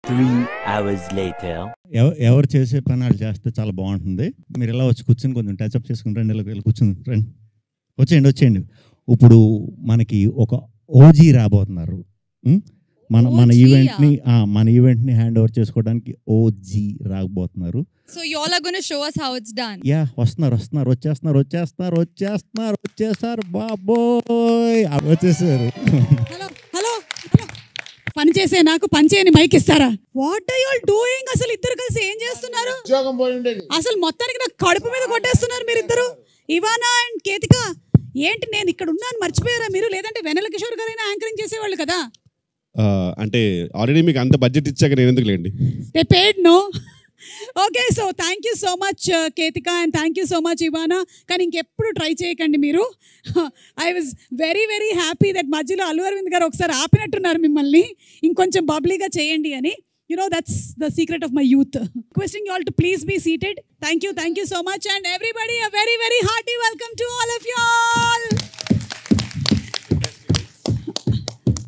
3 hours later. ఎవరు చేసే పని వాళ్ళు చేస్తే చాలా బాగుంటుంది. మీరు ఇలా వచ్చి కూర్చొని కొంచెం టచ్అప్ చేసుకుని రండి, ఇలా కూర్చుని రండి, వచ్చేయండి. ఇప్పుడు మనకి ఒక ఓజీ రాబోతున్నారు. మన ఈవెంట్ని హ్యాండ్ ఓవర్ చేసుకోవడానికి ఓజీ రాబోతున్నారు. So you all are going to show us how it's done. Yeah, వచ్చేస్తారు బాబోయ్, వచ్చేసారు. హలో పని చేసే నాకు పని చేయని మైక్ ఇస్తారా? What are you all doing? అసలు ఇద్దరు కలిసి ఏం చేస్తున్నారు? అసలు మొత్తానికి నాకు కడుపు మీద కొట్టేస్తున్నారు మీరిద్దరు. ఇవానా అండ్ కేతిక, ఏంటి నేను ఇక్కడ ఉన్నాను మర్చిపోయారా మీరు? లేదంటే వెన్నెల కిషోర్ గారైనా యాంకరింగ్ చేసేవాళ్ళు కదా. అంటే ఆల్రెడీ మీకు అంత బడ్జెట్ ఇచ్చాక నేను ఎందుకు లేండి. They paid no. Okay, so thank you so much Ketika and thank you so much Ivana. కానీ ఇంకెప్పుడు ట్రై చేయకండి మీరు. I was very very happy that మధ్యలో అల్లు అరవింద్ గారు ఒకసారి ఆపినట్టున్నారు మిమ్మల్ని, ఇంకొంచెం బబ్లీగా చేయండి అని. You know, that's the secret of my youth. Requesting you all to please be seated. Thank you so much, and everybody a very very hearty welcome to all of you all.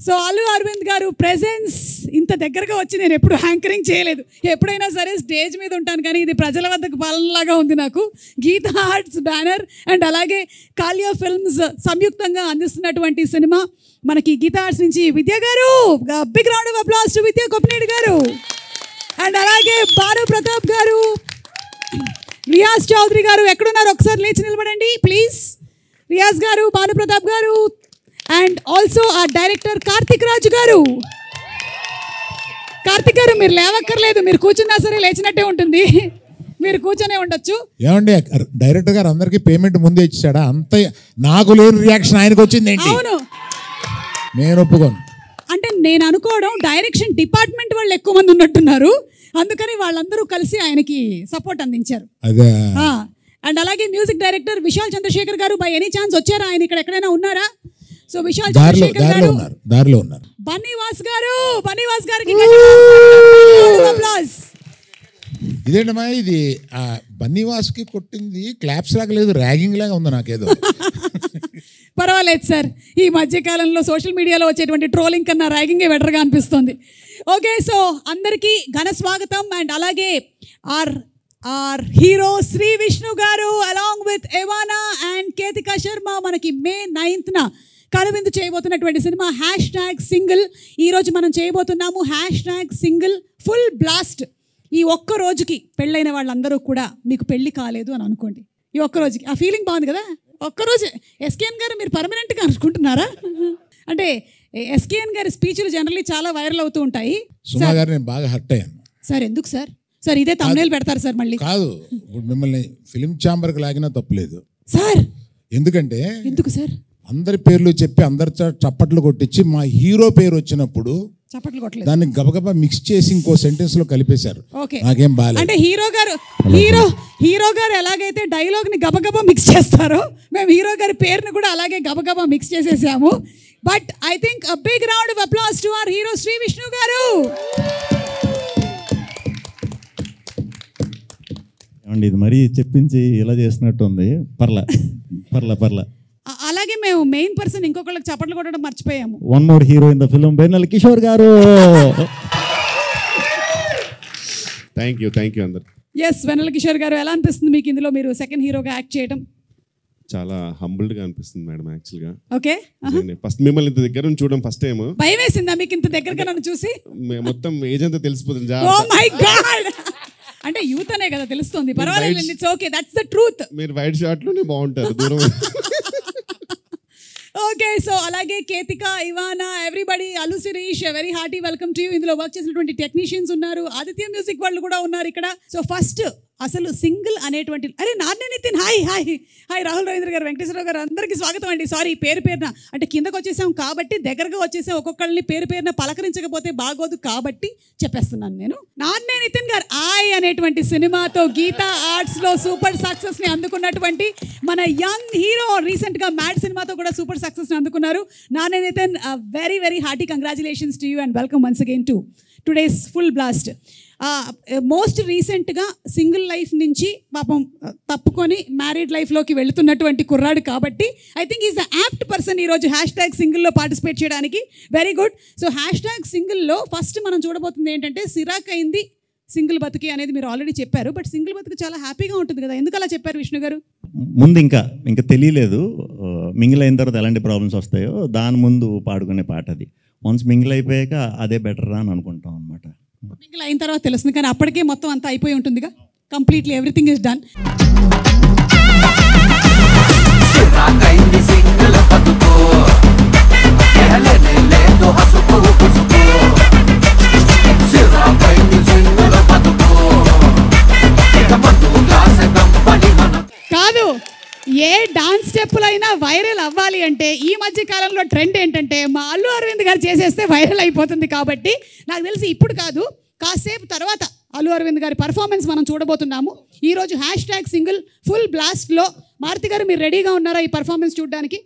So Allu Aravind garu presence ఇంత దగ్గరగా వచ్చి నేను ఎప్పుడు anchoring చేయలేదు. ఎప్పుడైనా సరే stage మీద ఉంటాను, కానీ ఇది ప్రజల వద్దకు పాలనలాగా ఉంది నాకు. గీతా ఆర్ట్స్ బ్యానర్ అండ్ అలాగే కాలియా ఫిల్మ్స్ సంయుక్తంగా అందిస్తున్నటువంటి సినిమా మనకి గీతా ఆర్ట్స్ నుంచి విద్య గారు, big round of applause to Vidya Koppineedu గారు, అండ్ అలాగే బాలు ప్రతాప్ గారు, రియాజ్ చౌదరి గారు. ఎక్కడున్నారు? ఒకసారి లేచి నిలబడండి ప్లీజ్. రియాజ్ గారు, బాలు ప్రతాప్ గారు, అండ్ ఆల్సో ఆ డైరెక్టర్ కార్తిక్ రాజు గారు. కార్తిక్ గారు మీరు లేవక్కర్లేదు, మీరు కూర్చున్నా సరే లేచినట్టే ఉంటుంది, మీరు కూర్చొనే ఉండొచ్చు. ఏమండి డైరెక్టర్ గారు అందరికి పేమెంట్ ముందే ఇచ్చాడా? అంత నాకు లేని రియాక్షన్ ఆయనకు వచ్చింది ఏంటి? అవును, నేను ఒప్పుకోను. అంటే నేను అనుకోవడం డైరెక్షన్ డిపార్ట్మెంట్ వాళ్ళు ఎక్కువ మంది ఉన్నట్టున్నారు, అందుకని వాళ్ళందరూ కలిసి ఆయనకి సపోర్ట్ అందించారు. అదే. అండ్ అలాగే మ్యూజిక్ డైరెక్టర్ విశాల్ చంద్రశేఖర్ గారు, బై ఎనీ ఛాన్స్ వచ్చారా? ఆయన ఇక్కడ ఎక్కడైనా ఉన్నారా? సో విశాల్ చంద్రశేఖర్ గారు, దారిలో ఉన్నారు. బన్నీవాస్ గారికి ఇదేంటమ్మా ఇది? బన్నీవాస్కి కొట్టింది క్లాప్స్ లాగా లేదు, ర్యాగింగ్ లాగా ఉంది నాకేదో. పర్వాలేదు సార్, ఈ మధ్యకాలంలో సోషల్ మీడియాలో వచ్చేటువంటి ట్రోలింగ్ కన్నా ర్యాగింగే బెటర్గా అనిపిస్తుంది. ఓకే, సో అందరికీ ఘన స్వాగతం. అండ్ అలాగే ఆర్ హీరో శ్రీ విష్ణు గారు along with Ivana and Ketika Sharma మనకి May 9th కనువిందు చేయబోతున్నటువంటి సినిమా #సింగిల్. ఈరోజు మనం చేయబోతున్నాము #సింగిల్ ఫుల్ బ్లాస్ట్. ఈ ఒక్క రోజుకి పెళ్ళైన వాళ్ళందరూ కూడా మీకు పెళ్ళి కాలేదు అని అనుకోండి. ఈ ఒక్క రోజుకి ఆ ఫీలింగ్ బాగుంది కదా. ఒక్కరోజు ఎస్కేఎన్ గారు మీరు పర్మనెంట్గా అనుకుంటున్నారా? అంటే ఎస్కేఎన్ గారి స్పీచ్లు జనరల్లీ చాలా వైరల్ అవుతూ ఉంటాయి. సుమా గారు నేను బాగా హర్ట్ అయ్యాను సార్. ఎందుకు సార్ ఇదే తమ్నేల్ పెడతారు సార్ మళ్ళీ? కాదు, ఇప్పుడు మిమ్మల్ని ఫిలిం ఛాంబర్కి లాగినా తప్పులేదు సార్. ఎందుకు సార్? అందరి పేర్లు చెప్పి అందరి చప్పట్లు కొట్టించి మా హీరో పేరు వచ్చినప్పుడు చప్పట్లు కొట్టలేదు, దాన్ని గబగబా మిక్స్ చేసి ఇంకో సెంటెన్స్ లో కలిపేశారు. నాకేం బాలేదు. అంటే హీరో గారు ఎలాగైతే డైలాగ్ ని గబగబా మిక్స్ చేస్తారో మేము హీరో గారి పేరుని కూడా అలాగే గబగబా మిక్స్ చేసేసాము. But I think a big round of applause to our hero Sree Vishnu garu. ఇది మరీ చెప్పించి ఇలా చేసినట్టు ఉంది. పర్లా. అలాగే మేము మెయిన్ పర్సన్ ఇంకొకళ్ళకి చప్పట్లు కొట్టడం మర్చిపోయాము. One more hero in the film, Vennela Kishore గారు. థ్యాంక్ యూ అందరు. ఎస్, వెన్నెల కిషోర్ గారు, ఎలా అనిపిస్తుంది మీకు ఇందులో మీరు సెకండ్ హీరోగా యాక్ట్ చేయడం? చాలా హంబుల్డ్ గా అనిపిస్తుంది మేడం. యాక్చువల్గా ఓకే, ఫస్ట్ మిమ్మల్ని ఇంత దగ్గర నుంచి చూడడం ఫస్ట్ టైం. భయం వేసిందా మీకు ఇంత దగ్గరగా నన్ను చూసి? మొత్తం ఏజ్ అంతా తెలిసిపోతుంది. ఓ మై గాడ్, అంటే యూత్ అనే కదా తెలుస్తుంది. పర్వాలేదు, it's okay, that's the truth. మీరు వైట్ షార్ట్ లోనే బాగుంటారు దూరం. ఓకే, సో అలాగే Ketika, Ivana, everybody, Allu Sirish, very hearty welcome to you. ఇందులో వర్క్ చేసినటువంటి టెక్నీషియన్స్ ఉన్నారు, ఆదిత్య మ్యూజిక్ వాళ్ళు కూడా ఉన్నారు ఇక్కడ. సో ఫస్ట్ అసలు సింగిల్ అనేటువంటి నాన్నే నితిన్, హాయ్ రాహుల్ రవీంద్ర గారు, వెంకటేశ్వరరావు గారు, అందరికీ స్వాగతం అండి. సారీ పేరున అంటే కిందకు వచ్చేసాం కాబట్టి దగ్గరగా వచ్చేసాం, ఒక్కొక్కళ్ళని పేరున పలకరించకపోతే బాగోదు కాబట్టి చెప్పేస్తున్నాను నేను. నాన్నే నితిన్ గారు అనేటువంటి సినిమాతో గీతా ఆర్ట్స్ లో సూపర్ సక్సెస్ ని అందుకున్నటువంటి మన యంగ్ హీరో, రీసెంట్ గా మ్యాడ్ సినిమాతో కూడా సూపర్ సక్సెస్ ని అందుకున్నారు. నాన్నే Nithin, very very hearty congratulations to you and welcome once again to today's full blast. Most రీసెంట్గా సింగిల్ లైఫ్ నుంచి పాపం తప్పుకొని మ్యారీడ్ లైఫ్లోకి వెళుతున్నటువంటి కుర్రాడు కాబట్టి I think is the apt person ఈరోజు #సింగిల్లో పార్టిసిపేట్ చేయడానికి. Very good. సో #సింగిల్లో ఫస్ట్ మనం చూడబోతుంది ఏంటంటే సిరాక్ అయింది సింగిల్ బతుకి అనేది మీరు ఆల్రెడీ చెప్పారు. బట్ సింగిల్ బతుకు చాలా హ్యాపీగా ఉంటుంది కదా, ఎందుకు అలా చెప్పారు విష్ణు గారు? ముందు ఇంకా తెలియలేదు మింగిల్ అయిన తర్వాత ఎలాంటి ప్రాబ్లమ్స్ వస్తాయో, దాని ముందు పాడుకునే పాట అది. వన్స్ మింగిల్ అయిపోయాక అదే బెటర్ అని అనుకుంటాం అనమాట. మింగిల్ అయిన తర్వాత తెలుస్తుంది, కానీ అప్పటికే మొత్తం అంతా అయిపోయి ఉంటుందిగా, కంప్లీట్లీ ఎవ్రీథింగ్ ఇస్ డన్. కాదు, ఏ డాన్స్ స్టెప్పులైనా వైరల్ అవ్వాలి అంటే ఈ మధ్య కాలంలో ట్రెండ్ ఏంటంటే మా అల్లు అరవింద్ గారు చేసేస్తే వైరల్ అయిపోతుంది. కాబట్టి నాకు తెలిసి ఇప్పుడు కాదు, కాసేపు తర్వాత అల్లు అరవింద్ గారి పర్ఫార్మెన్స్ మనం చూడబోతున్నాము. ఈరోజు #సింగిల్ ఫుల్ బ్లాస్ట్లో మారుతి గారు మీరు రెడీగా ఉన్నారా ఈ పర్ఫార్మెన్స్ చూడడానికి?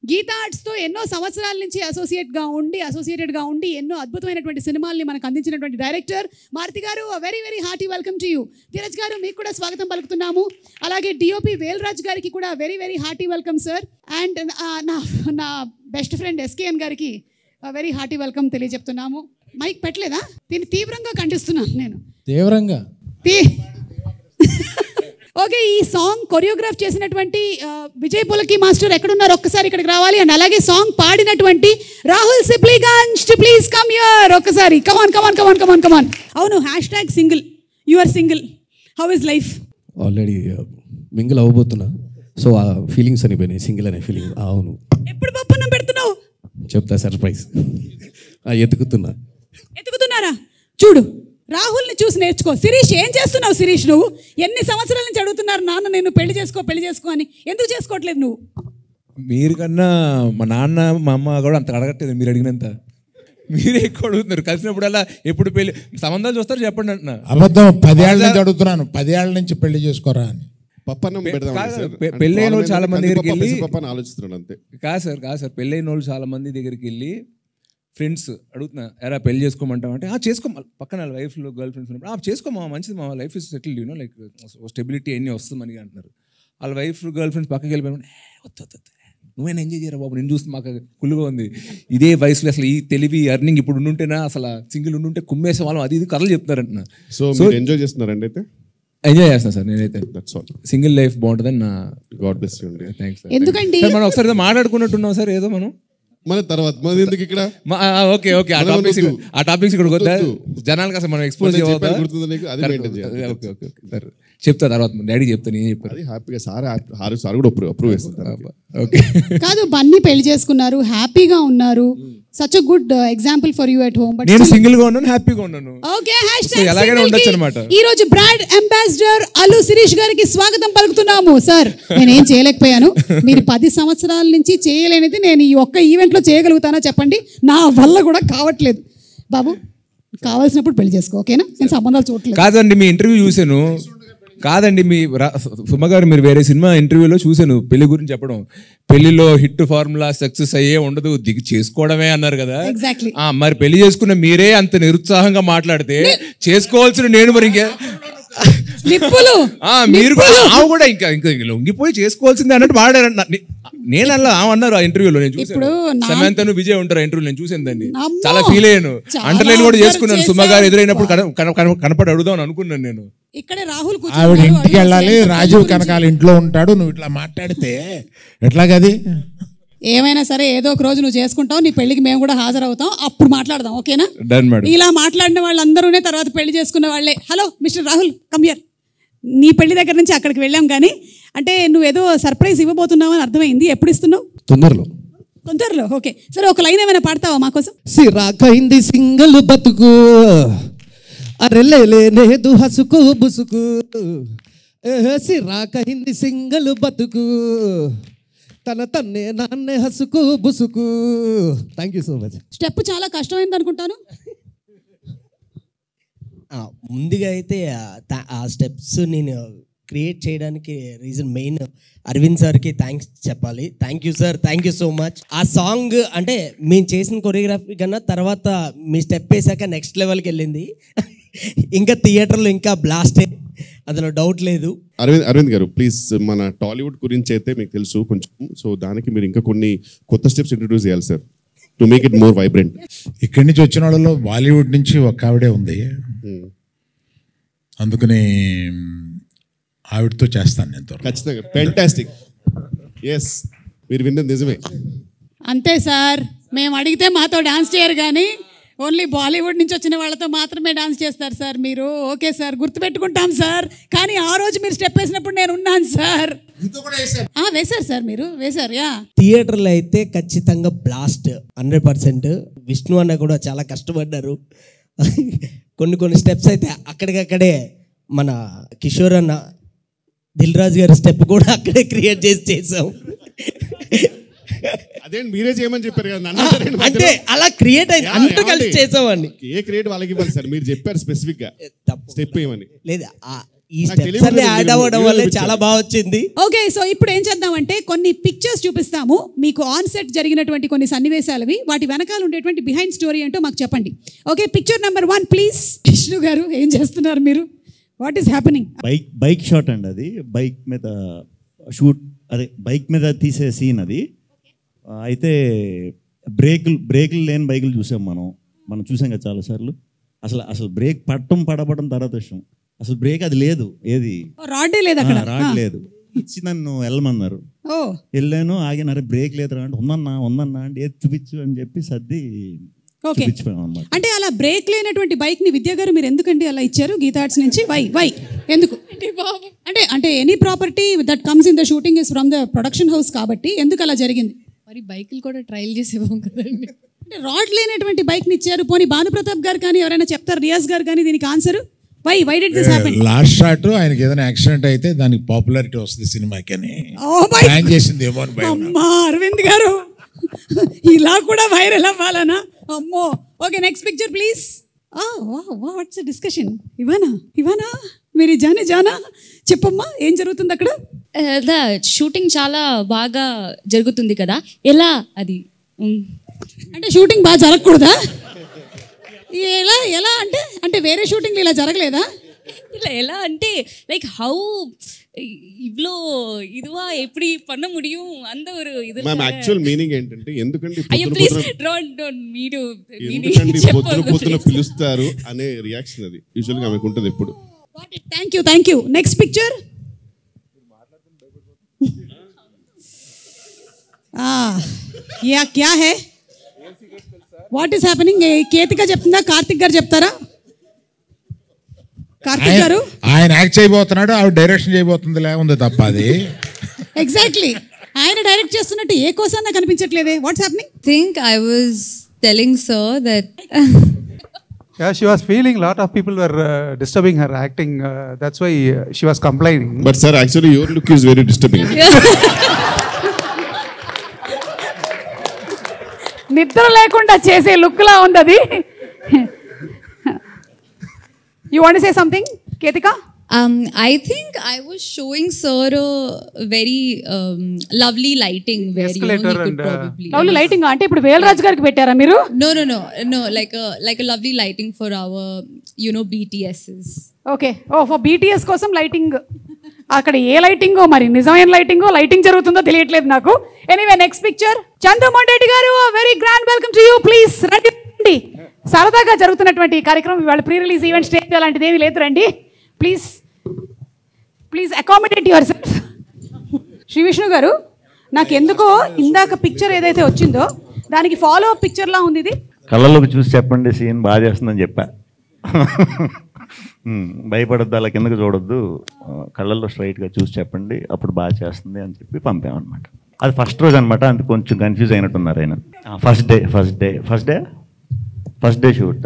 గీతా ఆర్ట్స్తో ఎన్నో సంవత్సరాల నుంచి అసోసియేటెడ్గా ఉండి ఎన్నో అద్భుతమైనటువంటి సినిమాల్ని మనకు అందించినటువంటి డైరెక్టర్ మారుతి గారు, very very hearty welcome to you. Dheeraj గారు మీకు కూడా స్వాగతం పలుకుతున్నాము. అలాగే డిఓపి వేల్రాజ్ గారికి కూడా very very hearty welcome sir. And నా బెస్ట్ ఫ్రెండ్ ఎస్కేఎన్ గారికి వెరీ హార్టీ వెల్కమ్ తెలియజెప్తున్నాము. మైక్ పెట్టలేదా? దీన్ని తీవ్రంగా ఖండిస్తున్నాను నేను. తీవ్రంగా ఓకే, ఈ సాంగ్ కొరియోగ్రాఫ్ చేసినటువంటి విజయ్ పులకి మాస్టర్ ఎక్కడున్నారు ఒక్కసారి ఇక్కడికి రావాలి. అండ్ అలాగే సాంగ్ పాడినటువంటి Rahul Sipligunj please come here ఒక్కసారి. కమాన్. అవును, #single you are single, how is life? Already mingle అవ్వబోతున్నా, సో ఆ ఫీలింగ్స్ అనిపోయినాయి, సింగిల్ అనే ఫీలింగ్. అవును, ఎప్పుడు పప్పున్నం పెడుతున్నావు? చెప్తా, సర్ప్రైజ్. ఎత్తుకుతున్నారా? చూడు, రాహుల్ని చూసి నేర్చుకో. శిరీష్, ఏం చేస్తున్నావు శిరీష్? నువ్వు ఎన్ని సంవత్సరాల నుంచి అడుగుతున్నారు నాన్న నేను పెళ్లి చేసుకో అని, ఎందుకు చేసుకోవట్లేదు నువ్వు? మీరు కన్నా మా నాన్న మా అమ్మ కూడా అంత అడగట్లేదు మీరు అడిగినంత. మీరే ఎక్కువ అడుగుతున్నారు. కలిసినప్పుడల్లా ఎప్పుడు పెళ్లి సంబంధాలు చూస్తారు చెప్పండి అంటున్నా. అబద్ధం. 10 ఏళ్ళ నుంచి అడుగుతున్నాను, 10 ఏళ్ళ నుంచి పెళ్లి చేసుకోరా అని. పెళ్ళైన వాళ్ళు చాలా మంది దగ్గరికి వెళ్ళి ఆలోచిస్తున్నాడు అంతే. కాదు సార్ పెళ్ళైన వాళ్ళు చాలా మంది దగ్గరికి వెళ్ళి ఫ్రెండ్స్ అడుగుతున్నా, ఎరా పెళ్లి చేసుకోమంటాం అంటే చేసుకో, పక్కన వైఫ్లో గర్ల్ ఫ్రెండ్స్ ఉన్నప్పుడు చేసుకోమా, మంచిది మా life is settled, you know like stability అన్నీ వస్తుంది మనకి అంటున్నారు. వాళ్ళ వైఫ్ గర్ల్ ఫ్రెండ్స్ పక్కకి వెళ్ళిపోయిన వద్దు నువ్వేనా ఎంజాయ్ చేయరా బాబు, నేను చూస్తే మాకు కుళ్ళుగా ఉంది. ఇదే వయసులో అసలు ఈ తెలివి అర్నింగ్ ఇప్పుడు ఉండుంటేనా, అసలు సింగిల్ ఉండుంటే కుమ్మేసే వాళ్ళం అది ఇది కథలు చెప్తారంటున్నా. సో ఎంజాయ్ చేస్తున్నారండి? అయితే ఎంజాయ్ చేస్తాను సార్ నేనైతే. సింగిల్ లైఫ్ బాగుంటుందని నా గాడ్ బ్లెస్ యూ. థ్యాంక్స్. ఎందుకంటే మనం ఒకసారి మాట్లాడుకున్నట్టున్నాం సార్ ఏదో మనం మన తర్వాత ఎందుకు ఇక్కడ. ఓకే ఆ టాపిక్స్ ఇక్కడ వద్దా, జనాలకు అసలు మనం ఎక్స్పోజ్ చెప్తా తర్వాత డాడీ చెప్తాను, నేను చెప్పాను హ్యాపీగా. సార్ కూడా అప్రూవ్ చేస్తారు. ఓకే కాదు, బన్నీ పెళ్లి చేసుకున్నారు, హ్యాపీగా ఉన్నారు. Such a good example for you at home. But నేను సింగిల్ గా ఉన్నాను, హ్యాపీగా ఉన్నాను. ఓకే, ఎలాగైనా ఉండొచ్చు అన్నమాట. ఈ రోజు బ్రాండ్ అంబాసిడర్ అల్లు శిరీష్ గారికి స్వాగతం పలుకుతున్నాము. సార్, నేనేం చేయలేకపోయాను, మీరు 10 సంవత్సరాల నుంచి చేయలేనిది నేను ఈ ఒక్క ఈవెంట్ లో చేయగలుగుతానా చెప్పండి? నా వల్ల కూడా కావట్లేదు. బాబు, కావాల్సినప్పుడు పెళ్లి చేసుకో, ఓకేనా? నేను సంబంధాలు చూడలేదు. కాదండి, మీ ఇంటర్వ్యూ చూశాను. కాదండి, మీ సుమ గారు మీరు వేరే సినిమా ఇంటర్వ్యూలో చూశాను పెళ్లి గురించి చెప్పడం. పెళ్లిలో హిట్ ఫార్ములా సక్సెస్ అయ్యే ఉండదు, దిగి చేసుకోవడమే అన్నారు కదా. మరి పెళ్లి చేసుకున్న మీరే అంత నిరుత్సాహంగా మాట్లాడితే చేసుకోవాల్సిన నేను మరి ఇంకా మీరు కూడా ఇంకా లొంగిపోయి చేసుకోవాల్సిందే అన్నట్టు మాట్లాడారు. నేను అలా అన్నారు ఆ ఇంటర్వ్యూలో, నేను చూసాను. సమంతను విజయ్ ఉంటారు ఇంటర్వ్యూ, నేను చూసాను దాన్ని, చాలా ఫీల్ అయ్యాను. అండర్లైన్ కూడా చేసుకున్నాను. సుమ గారు ఎదురైనప్పుడు కనపడి అడుగుదాం అనుకున్నాను నేను. ఇక్కడే రాహుల్ ఆవిడ ఇంటికి వెళ్ళాలి, రాజీవ్ కనకాల ఇంట్లో ఉంటాడు, నువ్వు ఇట్లా మాట్లాడితే ఎట్లాగది? ఏమైనా సరే ఏదో ఒక రోజు నువ్వు చేసుకుంటావు, నీ పెళ్లికి మేము కూడా హాజరవుతాం, అప్పుడు మాట్లాడదాం, ఓకేనా? ఇలా మాట్లాడిన వాళ్ళందరూనే తర్వాత పెళ్లి చేసుకున్న వాళ్ళే. Hello mister Rahul, come here. నీ పెళ్లి దగ్గర నుంచి అక్కడికి వెళ్ళాం, కానీ అంటే నువ్వేదో సర్ప్రైజ్ ఇవ్వబోతున్నావు అని అర్థమైంది. ఎప్పుడు ఇస్తున్నావు? తొందరలో. ఓకే, సరే ఒక లైన్ ఏమైనా పాడతావా మా కోసం? సిరాకైంది సింగిల్ బతుకు, అరెలేదు హసుకు బుసుకు, సిరాకైంది సింగిల్ బతుకు, తన తన్నే నాన్నే హసుకు బుసుకు. Thank you so much. Step చాలా కష్టమైంది అనుకుంటాను. ముందుగా అయితే ఆ స్టెప్స్ నేను క్రియేట్ చేయడానికి రీజన్ మెయిన్ అరవింద్ సార్కి థ్యాంక్స్ చెప్పాలి. Thank you sir, thank you so much. ఆ సాంగ్ అంటే మేము చేసిన కొరియోగ్రఫీ కన్నా తర్వాత మీ స్టెప్ వేసాక నెక్స్ట్ లెవెల్కి వెళ్ళింది. ఇంకా థియేటర్లో ఇంకా బ్లాస్ట్, అందులో డౌట్ లేదు. అరవింద్ గారు ప్లీజ్, మన టాలీవుడ్ గురించి అయితే మీకు తెలుసు కొంచెం, సో దానికి మీరు ఇంకా కొన్ని కొత్త స్టెప్స్ ఇంట్రడ్యూస్ చేయాలి sir, to make it more vibrant. ఇక్కడి నుంచి వచ్చిన వాళ్ళలో బాలీవుడ్ నుంచి ఒక ఆవిడే ఉంది, అందుకని ఆవిడతో చేస్తాను నేను త్వరలో. ఖచ్చితంగా ఫ్యాంటాస్టిక్. ఎస్, మీరు విన్నది నిజమే. అంతే సార్, మేము అడిగితే మాతో డాన్స్ చేయరు కానీ ఓన్లీ బాలీవుడ్ నుంచి వచ్చిన వాళ్ళతో మాత్రమే డాన్స్ చేస్తారు సార్ మీరు. ఓకే సార్, గుర్తుపెట్టుకుంటాం సార్. కానీ ఆ రోజు మీరు స్టెప్ వేసినప్పుడు నేను ఉన్నాను సార్. వేశారు సార్, మీరు వేశారు. యా, థియేటర్లో అయితే ఖచ్చితంగా బ్లాస్ట్ 100%. విష్ణు అన్న కూడా చాలా కష్టపడ్డారు. కొన్ని స్టెప్స్ అయితే అక్కడికక్కడే మన కిషోర్ అన్న, దిల్ రాజు గారి స్టెప్ కూడా అక్కడే క్రియేట్ చేసాం. అదే మీరే చేయమని చెప్పారు కదా, అంటే అలా క్రియేట్ అయింది, అందరూ కలిసి చేసామండి. ఏ క్రియేట్ వాళ్ళకి ఇవ్వాలి సార్, మీరు చెప్పారు స్పెసిఫిక్ గా స్టెప్ ఏమని. లేదు, ఈ స్టెప్స్ అన్ని యాడ్ అవ్వడం వల్ల చాలా బాగా వచ్చింది. ఓకే, సో ఇప్పుడు ఏం చేద్దామంటే కొన్ని పిక్చర్స్ చూపిస్తాము మీకు, ఆన్ సెట్ జరిగినటువంటి కొన్ని సన్నివేశాలవి, వాటి వెనకాల ఉండేటువంటి బిహైండ్ స్టోరీ ఏంటో మాకు చెప్పండి. Okay, picture number 1 please. Vishnu గారు ఏం చేస్తున్నారు మీరు? What is happening? Bike shot అండి అది. బైక్ మీద షూట్, అదే బైక్ మీద తీసే సీన్ అది. అయితే బ్రేకులు లేని బైకులు చూసాం మనం చూసాం కదా చాలాసార్లు. అసలు బ్రేక్ పడబడడం తర్వాత విషయం, అసలు బ్రేక్ అది లేదు, ఏది రాడే లేదు అక్కడ, రాడ్ లేదు. ఇచ్చి నన్ను వెళ్ళమన్నారు, వెళ్ళాను, ఆగినారు, బ్రేక్ లేదురా అంటే ఉందన్నా అంటే ఏది చూపించు అని చెప్పి సర్ది చూపించిపోయాం అన్నమాట. అంటే అలా బ్రేక్ లేనటువంటి బైక్ ని విద్యా గారు మీరు ఎందుకండి అలా ఇచ్చారు గీతా ఆర్ట్స్ నుంచి? వై ఎందుకు అంటే any property that comes in the shooting is from the production house కాబట్టి ఎందుకు అలా జరిగింది? మరి బైకులు కూడా ట్రయల్ చేసేవాం కదండి. అంటే రాడ్ లేనటువంటి బైక్ ని ఇచ్చారు. పోనీ భానుప్రతాప్ గారు కానీ ఎవరైనా చెప్తారు, రియాజ్ గారు కానీ దీనికి answer? Why did this happen? Last shot ఆయనకి ఏదైనా యాక్సిడెంట్ అయితే దానికి పాపులారిటీ వస్తుంది సినిమాకి అని ప్లాన్ చేసింది ఏమో అని భయం. అమ్మా అరవింద్ గారు, ఇలా కూడా వైరల్ అవ్వాలనా? అమ్మో. Okay, next picture please. What's discussion? ఇవానా మీరు జానా చెప్పమ్మా, ఏం జరుగుతుంది అక్కడ? షూటింగ్ చాలా బాగా జరుగుతుంది కదా, ఎలా అది? అంటే షూటింగ్ బాగా జరగకూడదా? ఎలా అంటే వేరే షూటింగ్ ఇలా జరగలేదా? ఎలా అంటే లైక్ హౌ இவ்ளோ இதுவா எப்படி பண்ண முடியும் அந்த ஒரு இது. மேம் యాక్చువల్ మీనింగ్ ఏంటంటే ఎందుకంటే పొద్దున పిలుస్తారు అనే రియాక్షన్, అది యూజువల్ గా ఆమెకు ఉంటుంది ఎప్పుడు. Thank you. Next picture. క్యా హై, వాట్ ఈస్ హ్యాపెనింగ్? కేతిక చెప్తుందా, కార్తిక్ గారు చెప్తారా? కార్తిక్ గారు ఆయన యాక్ట్ చేయబోతున్నాడు, ఆవిడ డైరెక్షన్ చేయబోతుంది, ఉంది తప్ప అది. ఎగ్జాక్ట్లీ, ఆయన డైరెక్ట్ చేస్తున్నట్టు ఏ కోసం నాకు కనిపించట్లేదే. What's happening? Think I was telling sir that yeah, she was feeling a lot of people were disturbing her acting, that's why she was complaining. But sir, actually your look is very disturbing. నిద్ర లేకుండా చేసే look లా ఉంది అది. You want to say something, Ketika? I think I was showing sir a very lovely lighting where you know, he could probably lovely lighting అంటే ఇప్పుడు వేలరాజు గారికి పెట్టారా మీరు? No, like a lovely lighting for our BTSs. Okay, for BTS కోసం lighting. అక్కడ ఏ లైటింగో, మరి నిజమైన లైటింగ్ జరుగుతుందో తెలియట్లేదు నాకు. Anyway, next picture. Chandu Mondeti garu, very grand welcome to you. Please రండి. సరదాగా జరుగుతున్నటువంటి కార్యక్రమం ఇవాళ, ప్రీ రిలీజ్ ఈవెంట్, స్టేజ్ అలాంటిది ఏమీ లేదు, రండి please accommodate yourself. Sree Vishnu garu, నాకు ఎందుకో ఇందాక పిక్చర్ ఏదైతే వచ్చిందో దానికి ఫాలో అప్ పిక్చర్ లా ఉంది ఇది. కళ్ళలోకి చూసి చెప్పండి, సీన్ బాగా చేస్తుందని చెప్పా. భయపడద్దు, అలా కిందకి చూడొద్దు, కళ్ళల్లో స్ట్రైట్గా చూసి చెప్పండి, అప్పుడు బాగా చేస్తుంది అని చెప్పి పంపామన్నమాట. అది ఫస్ట్ రోజు అనమాట, అందుకు కొంచెం కన్ఫ్యూజ్ అయినట్టున్నారు ఆయన. First day shoot,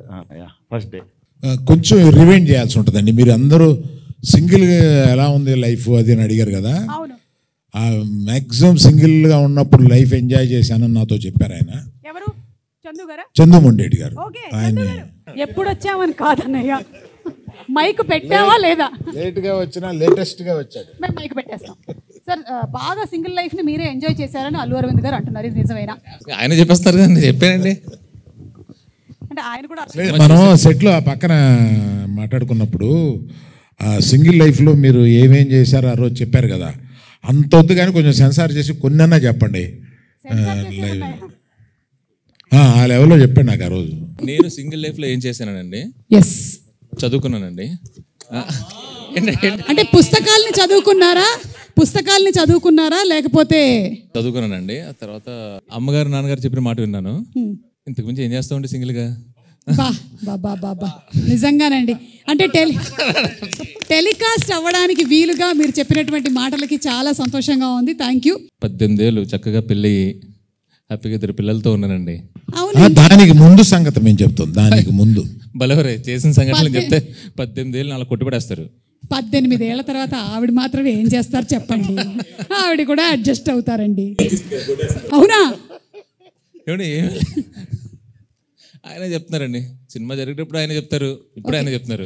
first day కొంచెం రివైండ్ చేయాల్సి ఉంటుందండి. మీరు అందరూ సింగిల్గా ఎలా ఉంది లైఫ్ అది అని అడిగారు కదా, మ్యాక్సిమం సింగిల్గా ఉన్నప్పుడు లైఫ్ ఎంజాయ్ చేశానని నాతో చెప్పారు ఆయన. ఎవరు? చందు గారా? చందు మొండేటి గారు. ఆయన ఎప్పుడు వచ్చామని కాదన్నయ్య, మైక్ పెట్టావా లేదా? లేట్గా వచ్చినా లేటెస్ట్గా వచ్చాడు. మేము మైక్ పెట్టేస్తాం. సార్ బాగా సింగిల్ లైఫ్ని మీరే ఎంజాయ్ చేశారని అల్లు అరవింద్ గారు అంటున్నారు, ఇది నిజమేనా? ఆయన చెప్పేస్తారు కదా, నేను చెప్పానండి. అంటే ఆయన కూడా మనం సెట్లో ఆ పక్కన మాట్లాడుకున్నప్పుడు ఆ సింగిల్ లైఫ్లో మీరు ఏమేం చేశారో ఆ రోజు చెప్పారు కదా, అంత వద్దు కానీ కొంచెం సెన్సార్ చేసి కొన్నన్నా చెప్పండి. ఆ లెవెల్లో చెప్పండి నాకు ఆ రోజు. నేను సింగిల్ లైఫ్లో ఏం చేశానండి, ఎస్ చదువుకున్నానండి. అంటే పుస్తకాలని చదువుకున్నారా లేకపోతే? చదువుకున్నానండి. ఆ తర్వాత అమ్మగారు నాన్నగారు చెప్పిన మాట విన్నాను. ఇంతకు మించి ఏం చేస్తా ఉంటే సింగిల్గా. బాబా నిజంగానండి. అంటే టెలికాస్ట్ అవ్వడానికి వీలుగా మీరు చెప్పినటువంటి మాటలకి చాలా సంతోషంగా ఉంది. Thank you. 18 ఏళ్ళు చక్కగా పెళ్ళి హ్యాపీగా 2 పిల్లలతో ఉన్నానండి. దానికి ముందు సంగతి మేము చెప్తాం. దానికి ముందు బలవరే చేసిన సంఘటనలు చెప్తే 18 ఏళ్ళు నాలుగు కొట్టుబడేస్తారు. 18 ఏళ్ల తర్వాత ఆవిడ మాత్రమే ఏం చేస్తారు చెప్పండి? ఆవిడ కూడా అడ్జస్ట్ అవుతారండి. అవునా? ఏమండి ఆయన చెప్తున్నారండి, సినిమా జరిగేటప్పుడు ఆయన చెప్తారు, ఇప్పుడు ఆయన చెప్తున్నారు.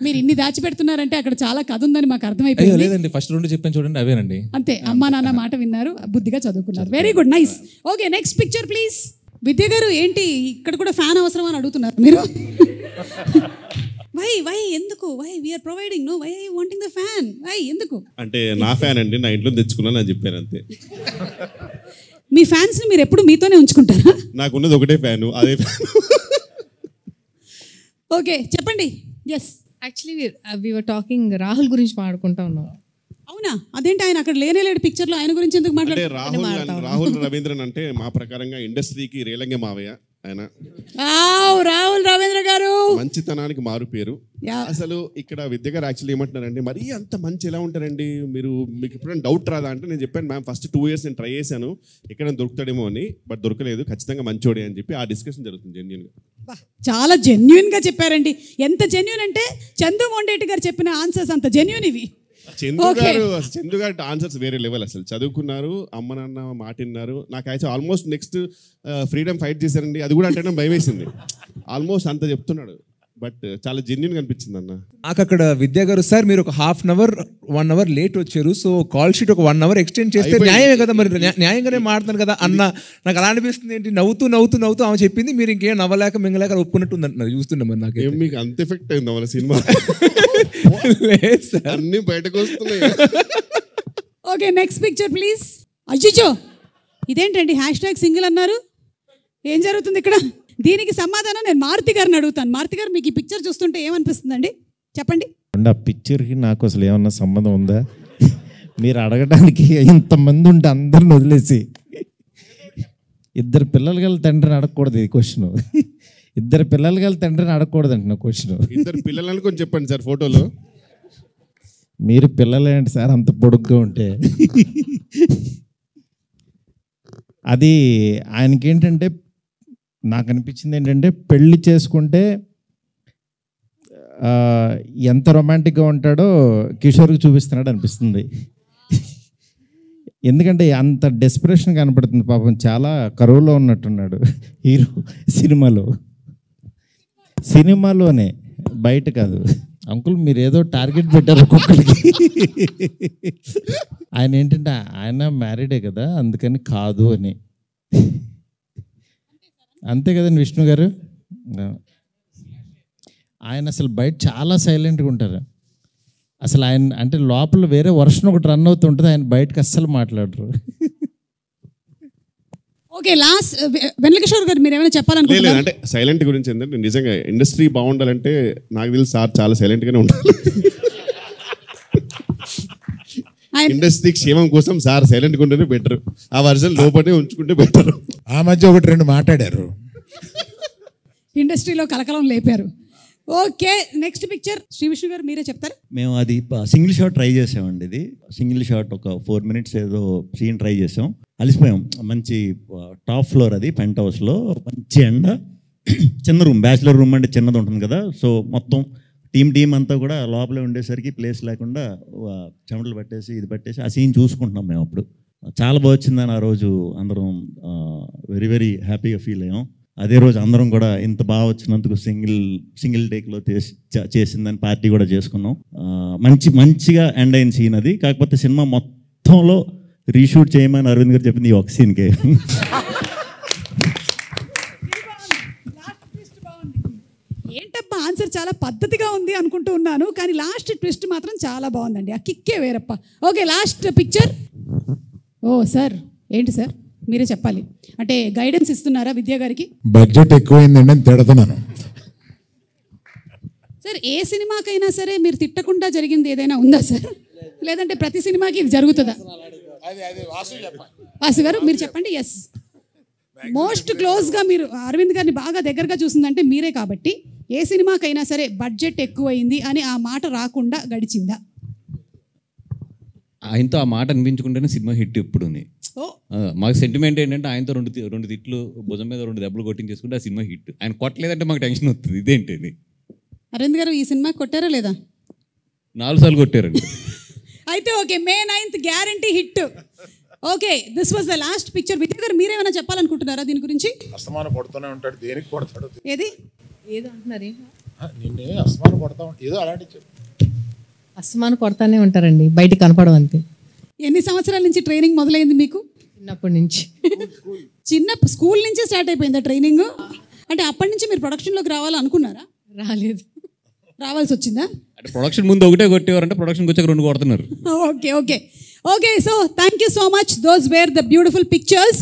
మీరు ఇన్ని దాచిపెడుతున్నారంటే అక్కడ చాలా కథ ఉందని మాకు అర్థమైపోయింది. లేదండి, ఫస్ట్ 2 చెప్పాను చూడండి, అవేనండి. అంతే, అమ్మా నాన్న మాట విన్నారు, బుద్ధిగా చదువుకున్నారు. Very good, nice. Okay, next picture please. Vidya garu ఏంటి ఇక్కడ కూడా ఫ్యాన్ అవసరం అని అడుగుతున్నారు మీరు? వై ఎందుకు? Why we are providing, no why I wanting the fan, why ఎందుకు? అంటే నా ఫ్యాన్ అండి, నా ఇంట్లో తెచ్చుకున్నాను అని చెప్పాను అంతే. మీ ఫ్యాన్స్ ని మీరు ఎప్పుడు మీతోనే ఉంచుకుంటారా? నాకున్నది ఒకటే ఫ్యాన్, అదే ఫ్యాన్. ఓకే చెప్పండి. Yes, actually we were talking Rahul గురించి మాట్లాడుకుంటా ఉన్నాం. అవునా? అదేంటి ఆయన అక్కడ లేనేలేడు పిక్చర్లో, ఆయన గురించి ఎందుకు మాట్లాడారు? రాహుల్ రవీంద్రన్ అంటే మా ప్రకారంగా ఇండస్ట్రీకి రేలంగే మావయ్య ఆయన. రాహుల్ రవీంద్ర గారు మంచితనానికి మారు పేరు. అసలు ఇక్కడ విద్య గారు యాక్చువల్లీ ఏమంటున్నారండి, మరీ అంత మంచి ఎలా ఉంటారండి మీరు, మీకు ఎప్పుడైనా డౌట్ రాదా అంటే, నేను చెప్పాను మ్యామ్ ఫస్ట్ 2 years నేను ట్రై చేశాను ఎక్కడైనా దొరుకుతాడేమో అని, బట్ దొరకలేదు, ఖచ్చితంగా మంచోడే అని చెప్పి ఆ డిస్కషన్ జరుగుతుంది జెన్యూన్గా. చాలా జెన్యూన్గా చెప్పారండి. ఎంత జెన్యూన్ అంటే చందు మొండేటి గారు చెప్పిన ఆన్సర్స్ అంత జెన్యూన్ ఇవి. చందు గారు ఆన్సర్స్ వేరే లెవెల్. అసలు చదువుకున్నారు, అమ్మ నాన్న మాట విన్నారు. నాకు actual almost next freedom fight చేశారండి, అది కూడా అంటే భయం వేసింది. ఆల్మోస్ట్ అంత చెప్తున్నాడు, బట్ చాలా జెన్యూన్ అనిపించింది అన్న. నాకు అక్కడ విద్యా గారు, సార్ మీరు ఒక 1/2 hour 1 hour లేట్ వచ్చారు, సో కాల్ షీట్ ఒక 1 hour ఎక్స్టెండ్ చేస్తే న్యాయమే కదా, మరి న్యాయంగానే మాట్లాడుతాను కదా అన్న. నాకు అలా అనిపిస్తుంది. ఏంటి నవ్వుతూ ఆమె చెప్పింది, మీరు ఇంకేం నవ్వలేక మింగలేక ఒప్పుకున్నట్టు ఉందంటున్నారు. చూస్తున్నాం మరి నాకు మీకు అంత ఎఫెక్ట్ అయింది వాళ్ళ సినిమా, అన్ని బయటకు వస్తున్నాయి. Okay next picture please. అజ్జిచో ఇదేంటండి #సింగిల్ అన్నారు, ఏం జరుగుతుంది ఇక్కడ? దీనికి సమాధానం నేను మారుతి గారిని అడుగుతాను. మారుతి గారు, మీకు ఈ పిక్చర్ చూస్తుంటే ఏమనిపిస్తుందండి చెప్పండి? ఆ పిక్చర్కి నాకు అసలు ఏమన్నా సంబంధం ఉందా? మీరు అడగడానికి ఇంతమంది ఉంటే అందరిని వదిలేసి 2 పిల్లలు గల తండ్రిని అడగకూడదు ఈ క్వశ్చన్. 2 పిల్లలు గల తండ్రిని అడగకూడదు అంటే నా క్వశ్చన్. 2 పిల్లలు అనుకొని చెప్పండి సార్ ఫోటోలో. మీరు పిల్లలేంటి సార్ అంత పొడుగ్గా ఉంటే? అది ఆయనకేంటంటే, నాకు అనిపించింది ఏంటంటే, పెళ్లి చేసుకుంటే ఎంత రొమాంటిక్గా ఉంటాడో కిషోర్కి చూపిస్తున్నాడు అనిపిస్తుంది. ఎందుకంటే అంత డెస్పిరేషన్ కనపడుతుంది. పాపం చాలా కరువులో ఉన్నట్టున్నాడు హీరో సినిమాలోనే, బయట కాదు. అంకుల్ మీరు ఏదో టార్గెట్ పెట్టారు ఒక్కొక్కరికి. ఆయన ఏంటంటే ఆయన మ్యారీడే కదా, అందుకని కాదు అని. అంతే కదండి విష్ణు గారు? ఆయన అసలు బయట చాలా సైలెంట్గా ఉంటారు. అసలు ఆయన అంటే లోపల వేరే వర్షన్ ఒకటి రన్ అవుతుంటుంది, ఆయన బయటకు అస్సలు మాట్లాడరు. ఓకే లాస్ట్ వెంకటేశ్వర గారు మీరు ఏమైనా చెప్పాలనుకుంటున్నారా? అంటే సైలెంట్ గురించి ఏంటంటే, నిజంగా ఇండస్ట్రీ బాగుండాలంటే నాకు తెలిసి సార్ చాలా సైలెంట్గానే ఉండాలి. ఇండస్ట్రీ క్షేమం కోసం సార్ సైలెంట్గా ఉంటేనే బెటర్, ఆ వర్జన్ లోపలే ఉంచుకుంటే బెటర్. ఆ మధ్య 1-2 మాట్లాడారు, ఇండస్ట్రీలో కలకలం లేపారు. Okay next picture Shri Vishnu garu మీరే చెప్తారు. మేము అది సింగిల్ షాట్ ట్రై చేసామండి. ఇది సింగిల్ షాట్ ఒక 4 minutes ఏదో సీన్ ట్రై చేసాం, అలిసిపోయాం. మంచి టాప్ ఫ్లోర్, అది పెంట్ హౌస్లో, మంచి ఎండ, చిన్న రూమ్, బ్యాచిలర్ రూమ్ అంటే చిన్నది ఉంటుంది కదా. సో మొత్తం టీం అంతా కూడా లోపలే ఉండేసరికి ప్లేస్ లేకుండా చెమటలు పట్టేసి ఇది పట్టేసి ఆ సీన్ చూసుకుంటున్నాం మేము. అప్పుడు చాలా బాగా వచ్చిందని ఆ రోజు అందరం వెరీ వెరీ హ్యాపీగా ఫీల్ అయ్యాం. అదే రోజు అందరం కూడా ఇంత బాగా వచ్చినందుకు సింగిల్ టేక్లో చేసిందని పార్టీ కూడా చేసుకున్నాం. మంచిగా ఎండ్ అయిన సీన్ అది. కాకపోతే సినిమా మొత్తంలో రీషూట్ చేయమని అరవింద్ గారు చెప్పింది ఈ ఒక సీన్కే. ఏంటప్ప ఆన్సర్ చాలా పద్ధతిగా ఉంది అనుకుంటూ ఉన్నాను, కానీ లాస్ట్ ట్విస్ట్ మాత్రం చాలా బాగుందండి. ఆ కిక్కే వేరప్ప. Okay, last picture. ఓ సార్, ఏంటి సార్ మీరే చెప్పాలి. అంటే గైడెన్స్ ఇస్తున్నారా విద్యా గారికి? బడ్జెట్ ఎక్కువైందండి అని తిడుతున్నాను. సార్, ఏ సినిమాకైనా సరే మీరు తిట్టకుండా జరిగింది ఏదైనా ఉందా సార్? లేదంటే ప్రతి సినిమాకి ఇది జరుగుతుందా? వాసు గారు మీరు చెప్పండి. ఎస్, మోస్ట్ క్లోజ్గా మీరు అరవింద్ గారిని బాగా దగ్గరగా చూసిందంటే మీరే కాబట్టి ఏ సినిమాకైనా సరే బడ్జెట్ ఎక్కువైంది అని ఆ మాట రాకుండా గడిచిందా? ఆయనతో ఆ మాట అనిపించుకుంటేనే సినిమా హిట్ ఎప్పుడు ఉంది. మాకు సెంటిమెంట్ ఏంటంటే ఆయనతో రెండు తిట్లు భుజం మీద 2 దెబ్బలు కొట్టించేసుకుంటే ఆ సినిమా హిట్. ఆయన కొట్టలేదంటే మాకు టెన్షన్ వస్తుంది. ఇదేంటి ఇది? అరవింద్ గారు ఈ సినిమా కొట్టారా లేదా? 4 సార్లు కొట్టారండి. అయితే okay, May 9th guarantee hit. Okay, this was the last picture. విద్యా గారు మీరేమైనా చెప్పాలనుకుంటున్నారా దీని గురించి? అస్తమానం కొడుతూనే ఉంటాడు, దేనికి కొడతాడు? ఏది ఏదో అంటున్నారు, నిన్నే అస్తమానం కొడతా ఏదో అలాంటి చెప్పు. అస్తమానం కొడతానే ఉంటారండి, బయట కనపడం అంతే. ఎన్ని సంవత్సరాల నుంచి ట్రైనింగ్ మొదలైంది మీకు? చిన్నప్పటి నుంచి. స్కూల్ నుంచే స్టార్ట్ అయిపోయిందా ట్రైనింగ్? అంటే అప్పటి నుంచి మీరు ప్రొడక్షన్లోకి రావాలనుకున్నారా? రాలేదు. రావాల్సి వచ్చిందా? అంటే ప్రొడక్షన్ ముందు ఒకటే కొట్టేవారంటే ప్రొడక్షన్కి వచ్చాక 2 కొడుతున్నారు. Okay, so thank you so much. Those wear the beautiful pictures.